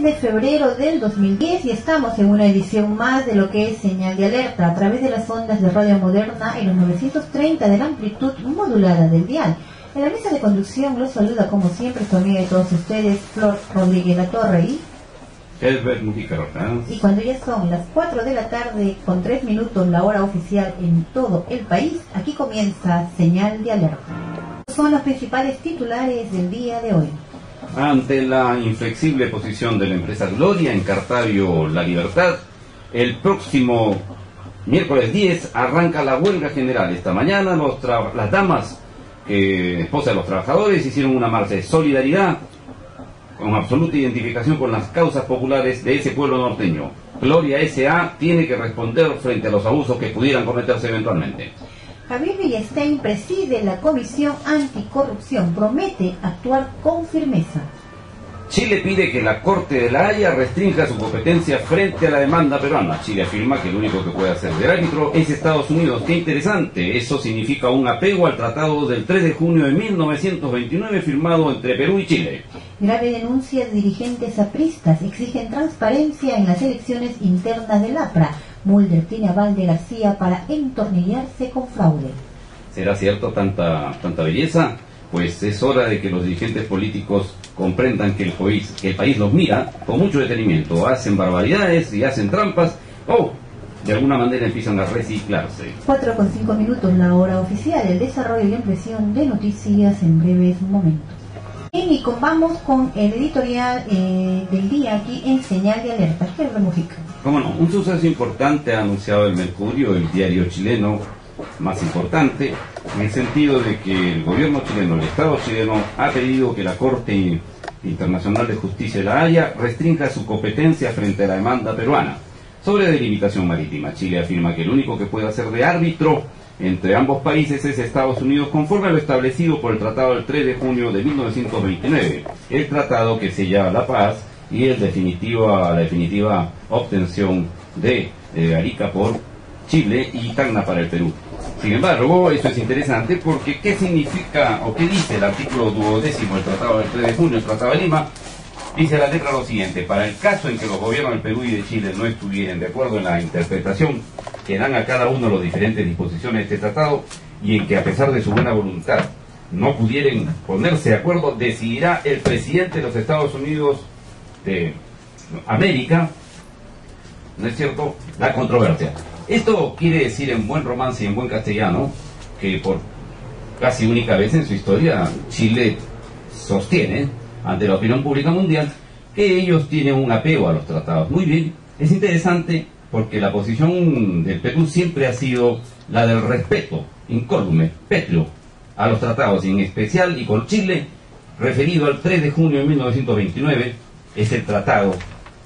de febrero del 2010 y estamos en una edición más de lo que es Señal de Alerta a través de las ondas de Radio Moderna en los 930 de la amplitud modulada del dial. En la mesa de conducción los saluda como siempre su amiga de todos ustedes, Flor Rodríguez La Torre y Herbert Mujica Ortaz. Y cuando ya son las 4 de la tarde con 3 minutos la hora oficial en todo el país, aquí comienza Señal de Alerta. Son los principales titulares del día de hoy. Ante la inflexible posición de la empresa Gloria en Cartavio La Libertad, el próximo miércoles 10 arranca la huelga general. Esta mañana las damas esposas de los trabajadores hicieron una marcha de solidaridad con absoluta identificación con las causas populares de ese pueblo norteño. Gloria S.A. tiene que responder frente a los abusos que pudieran cometerse eventualmente. Javier Villestein preside la Comisión Anticorrupción, promete actuar con firmeza. Chile pide que la Corte de la Haya restrinja su competencia frente a la demanda peruana. Chile afirma que el único que puede hacer de árbitro es Estados Unidos. ¡Qué interesante! Eso significa un apego al tratado del 3 de junio de 1929 firmado entre Perú y Chile. Grave denuncia de dirigentes apristas. Exigen transparencia en las elecciones internas del APRA. Mulder tiene aval de García para entornillarse con fraude. ¿Será cierto tanta belleza? Pues es hora de que los dirigentes políticos comprendan que el país los mira con mucho detenimiento. Hacen barbaridades y hacen trampas, de alguna manera empiezan a reciclarse. 4:05 minutos la hora oficial, el desarrollo y la impresión de noticias en breves momentos. Bien, y vamos con el editorial del día aquí en Señal de Alerta. ¿Qué Mujica? Cómo no, un suceso importante ha anunciado el Mercurio, el diario chileno más importante, en el sentido de que el gobierno chileno, el Estado chileno, ha pedido que la Corte Internacional de Justicia de la Haya restrinja su competencia frente a la demanda peruana sobre delimitación marítima. Chile afirma que el único que puede hacer de árbitro entre ambos países es Estados Unidos, conforme a lo establecido por el Tratado del 3 de junio de 1929, el tratado que sella la paz y la definitiva obtención de Arica por Chile y Tacna para el Perú. Sin embargo, esto es interesante porque ¿qué significa o qué dice el artículo 12 del Tratado del 3 de junio, el Tratado de Lima? Dice la letra lo siguiente: para el caso en que los gobiernos del Perú y de Chile no estuvieran de acuerdo en la interpretación que dan a cada uno las diferentes disposiciones de este tratado y en que a pesar de su buena voluntad no pudieran ponerse de acuerdo, decidirá el presidente de los Estados Unidos de América, ¿no es cierto?, la controversia. Esto quiere decir en buen romance y en buen castellano que por casi única vez en su historia Chile sostiene ante la opinión pública mundial que ellos tienen un apego a los tratados. Muy bien, es interesante porque la posición del Perú siempre ha sido la del respeto incólume, pétreo, a los tratados, y en especial, y con Chile, referido al 3 de junio de 1929, es el tratado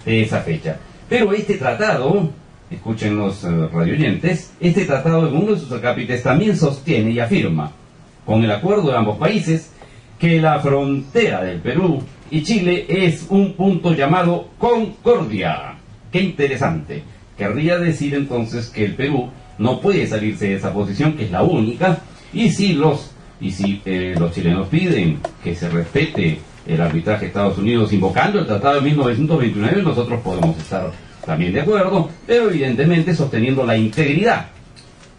de esa fecha. Pero este tratado, escuchen los radioyentes, este tratado en uno de sus acápites también sostiene y afirma, con el acuerdo de ambos países, que la frontera del Perú y Chile es un punto llamado Concordia. ¡Qué interesante! Querría decir entonces que el Perú no puede salirse de esa posición, que es la única, y si los chilenos piden que se respete el arbitraje de Estados Unidos invocando el Tratado de 1929, nosotros podemos estar también de acuerdo, pero evidentemente sosteniendo la integridad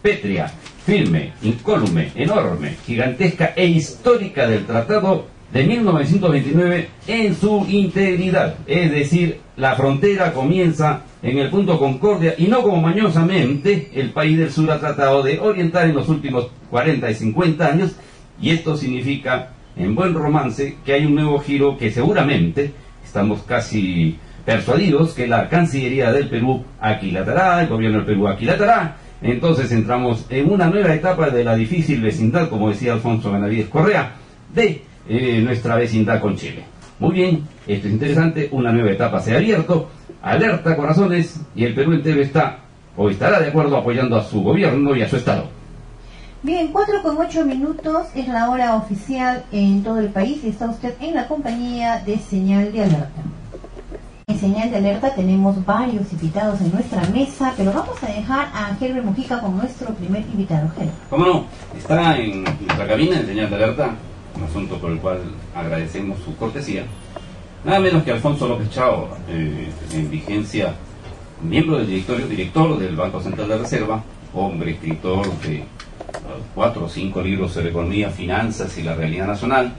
pétrea, firme, incólume, enorme, gigantesca e histórica del Tratado de 1929 en su integridad. Es decir, la frontera comienza en el punto Concordia y no como mañosamente el país del sur ha tratado de orientar en los últimos 40 y 50 años, y esto significa, en buen romance, que hay un nuevo giro que seguramente, estamos casi persuadidos, que la Cancillería del Perú aquilatará, el gobierno del Perú aquilatará. Entonces entramos en una nueva etapa de la difícil vecindad, como decía Alfonso Benavides Correa, de nuestra vecindad con Chile. Muy bien, esto es interesante, una nueva etapa se ha abierto, alerta corazones, y el Perú entero está o estará de acuerdo apoyando a su gobierno y a su Estado. Bien, 4:08 minutos es la hora oficial en todo el país y está usted en la compañía de Señal de Alerta. En Señal de Alerta tenemos varios invitados en nuestra mesa, pero vamos a dejar a Herbert Mujica como nuestro primer invitado. Herbert. ¿Cómo no? Está en nuestra cabina en Señal de Alerta, un asunto por el cual agradecemos su cortesía, Nada menos que Alfonso López Chao, en vigencia, miembro del director del Banco Central de Reserva, hombre, escritor de 4 o 5 libros sobre economía, finanzas y la realidad nacional,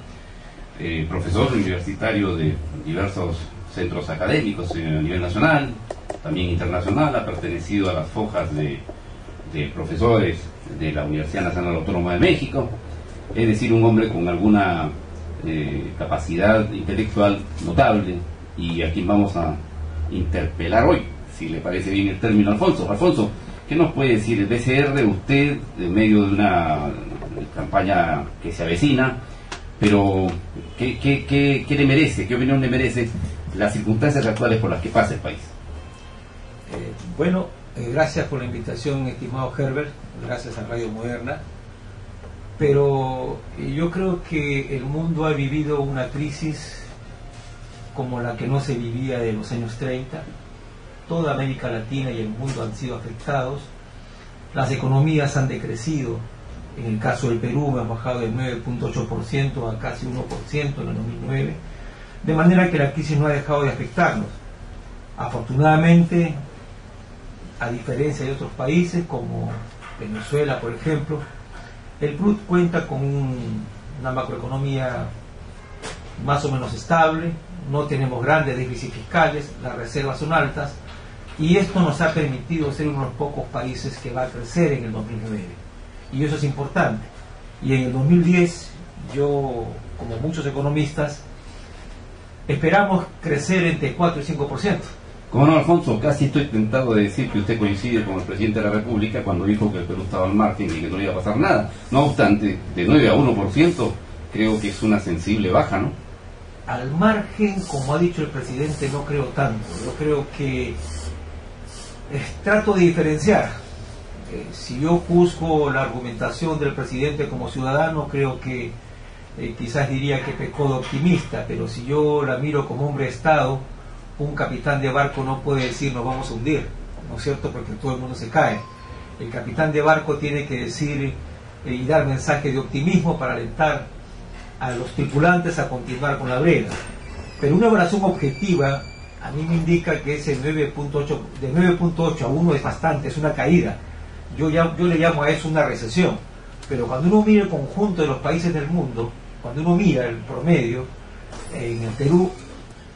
profesor universitario de diversos centros académicos a nivel nacional, también internacional, ha pertenecido a las fojas de profesores de la Universidad Nacional Autónoma de México, es decir, un hombre con alguna capacidad intelectual notable, y a quien vamos a interpelar hoy, si le parece bien el término. Alfonso, ¿qué nos puede decir el BCR, usted, en medio de una campaña que se avecina, pero qué le merece, qué opinión le merece las circunstancias actuales por las que pasa el país? Gracias por la invitación, estimado Herbert, gracias a Radio Moderna. Pero yo creo que el mundo ha vivido una crisis como la que no se vivía de los años 30. Toda América Latina y el mundo han sido afectados. Las economías han decrecido. En el caso del Perú han bajado del 9.8% a casi 1% en el 2009. De manera que la crisis no ha dejado de afectarnos. Afortunadamente, a diferencia de otros países como Venezuela, por ejemplo, el Perú cuenta con una macroeconomía más o menos estable, no tenemos grandes déficits fiscales, las reservas son altas, y esto nos ha permitido ser uno de los pocos países que va a crecer en el 2009, y eso es importante. Y en el 2010, yo, como muchos economistas, esperamos crecer entre 4 y 5%. Como no, Alfonso, casi estoy tentado de decir que usted coincide con el presidente de la República cuando dijo que el Perú estaba al margen y que no le iba a pasar nada. No obstante, de 9 a 1% creo que es una sensible baja, ¿no? Al margen, como ha dicho el presidente, no creo tanto. Yo creo que trato de diferenciar. Si yo juzgo la argumentación del presidente como ciudadano, creo que quizás diría que pecó de optimista, pero si yo la miro como hombre de Estado, un capitán de barco no puede decir nos vamos a hundir, ¿no es cierto?, porque todo el mundo se cae. El capitán de barco tiene que decir y dar mensaje de optimismo para alentar a los tripulantes a continuar con la vela. Pero una evaluación objetiva a mí me indica que ese 9.8, de 9.8 a 1 es bastante, es una caída. Yo le llamo a eso una recesión. Pero cuando uno mira el conjunto de los países del mundo, cuando uno mira el promedio, en el Perú,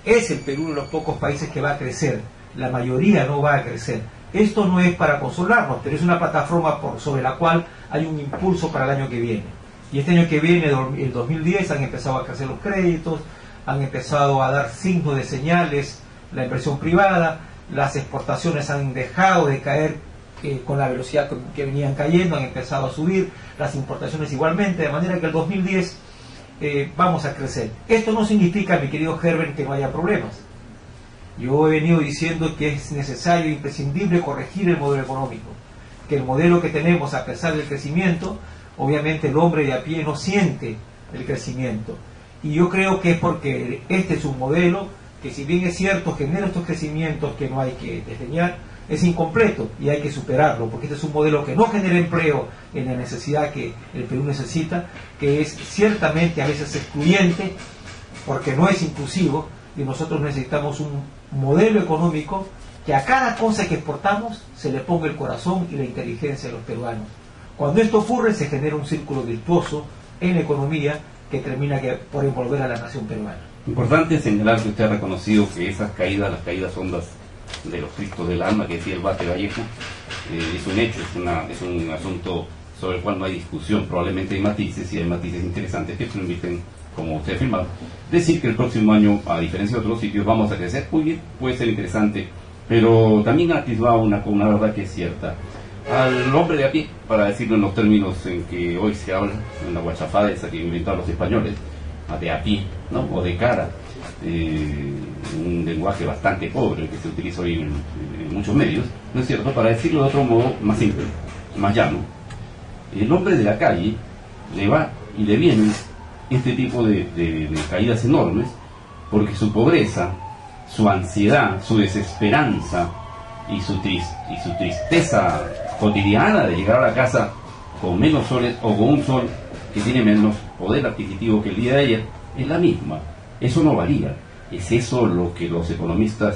es el Perú uno de los pocos países que va a crecer. La mayoría no va a crecer. Esto no es para consolarnos, pero es una plataforma sobre la cual hay un impulso para el año que viene. Y este año que viene, el 2010, han empezado a crecer los créditos, han empezado a dar signos de señales la inversión privada, las exportaciones han dejado de caer con la velocidad que venían cayendo, han empezado a subir, las importaciones igualmente, de manera que el 2010 vamos a crecer. Esto no significa, mi querido Herbert, que no haya problemas. Yo he venido diciendo que es necesario e imprescindible corregir el modelo económico, que el modelo que tenemos, a pesar del crecimiento, obviamente el hombre de a pie no siente el crecimiento, y yo creo que es porque este es un modelo que, si bien es cierto, genera estos crecimientos que no hay que desdeñar, es incompleto y hay que superarlo, porque este es un modelo que no genera empleo en la necesidad que el Perú necesita, que es ciertamente a veces excluyente porque no es inclusivo, y nosotros necesitamos un modelo económico que a cada cosa que exportamos se le ponga el corazón y la inteligencia de los peruanos. Cuando esto ocurre, se genera un círculo virtuoso en la economía que termina por envolver a la nación peruana. Importante señalar que usted ha reconocido que esas caídas, las caídas hondas de los Cristos del alma, que decía el Bate Vallejo, es un hecho, es un asunto sobre el cual no hay discusión. Probablemente hay matices, y hay matices interesantes que permiten, como usted ha afirmado, decir que el próximo año, a diferencia de otros sitios, vamos a crecer. Muy bien, puede ser interesante, pero también ha atisbado una verdad que es cierta. Al hombre de a pie, para decirlo en los términos en que hoy se habla, en la guachafada esa que inventaron los españoles, de a pie, ¿no?, o de cara, un lenguaje bastante pobre que se utiliza hoy en muchos medios, ¿no es cierto?, para decirlo de otro modo más simple, más llano. El hombre de la calle le va y le vienen este tipo de caídas enormes, porque su pobreza, su ansiedad, su desesperanza y su tristeza cotidiana de llegar a la casa con menos soles o con un sol que tiene menos poder adquisitivo que el día de ayer, es la misma. Eso no varía. ¿Es eso lo que los economistas